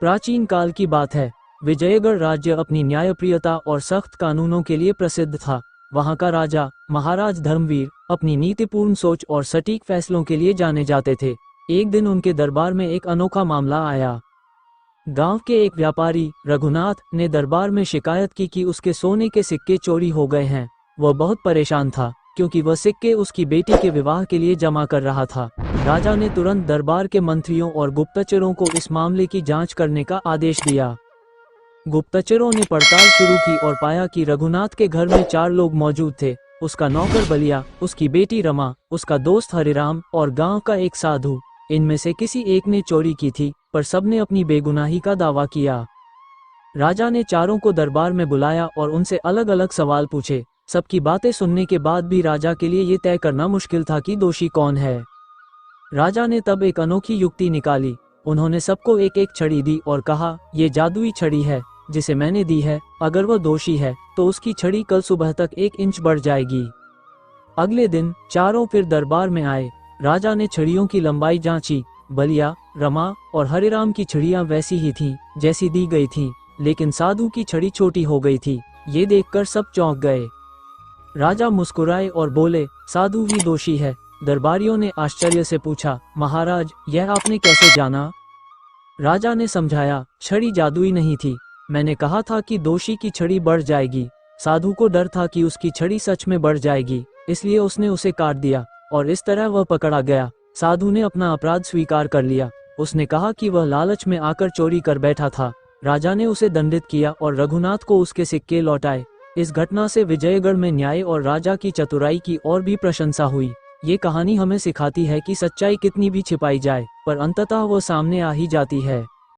प्राचीन काल की बात है। विजयगढ़ राज्य अपनी न्यायप्रियता और सख्त कानूनों के लिए प्रसिद्ध था। वहां का राजा महाराज धर्मवीर अपनी नीतिपूर्ण सोच और सटीक फैसलों के लिए जाने जाते थे। एक दिन उनके दरबार में एक अनोखा मामला आया। गांव के एक व्यापारी रघुनाथ ने दरबार में शिकायत की कि उसके सोने के सिक्के चोरी हो गए हैं। वह बहुत परेशान था क्योंकि वह सिक्के उसकी बेटी के विवाह के लिए जमा कर रहा था। राजा ने तुरंत दरबार के मंत्रियों और गुप्तचरों को इस मामले की जांच करने का आदेश दिया। गुप्तचरों ने पड़ताल शुरू की और पाया कि रघुनाथ के घर में 4 लोग मौजूद थे। उसका नौकर बलिया, उसकी बेटी रमा, उसका दोस्त हरिराम और गांव का एक साधु। इनमें से किसी एक ने चोरी की थी, पर सबने अपनी बेगुनाही का दावा किया। राजा ने चारों को दरबार में बुलाया और उनसे अलग अलग सवाल पूछे। सबकी बातें सुनने के बाद भी राजा के लिए ये तय करना मुश्किल था कि दोषी कौन है। राजा ने तब एक अनोखी युक्ति निकाली। उन्होंने सबको एक एक छड़ी दी और कहा, ये जादुई छड़ी है जिसे मैंने दी है। अगर वह दोषी है तो उसकी छड़ी कल सुबह तक 1 इंच बढ़ जाएगी। अगले दिन चारों फिर दरबार में आए। राजा ने छड़ियों की लंबाई जांची। बलिया, रमा और हरिराम की छड़ियां वैसी ही थीं जैसी दी गई थीं, लेकिन साधु की छड़ी छोटी हो गई थी। ये देखकर सब चौंक गए। राजा मुस्कुराए और बोले, साधु ही दोषी है। दरबारियों ने आश्चर्य से पूछा, महाराज यह आपने कैसे जाना? राजा ने समझाया, छड़ी जादुई नहीं थी। मैंने कहा था कि दोषी की छड़ी बढ़ जाएगी। साधु को डर था कि उसकी छड़ी सच में बढ़ जाएगी, इसलिए उसने उसे काट दिया और इस तरह वह पकड़ा गया। साधु ने अपना अपराध स्वीकार कर लिया। उसने कहा कि वह लालच में आकर चोरी कर बैठा था। राजा ने उसे दंडित किया और रघुनाथ को उसके सिक्के लौटाए। इस घटना से विजयगढ़ में न्याय और राजा की चतुराई की और भी प्रशंसा हुई। ये कहानी हमें सिखाती है कि सच्चाई कितनी भी छिपाई जाए, पर अंततः वो सामने आ ही जाती है।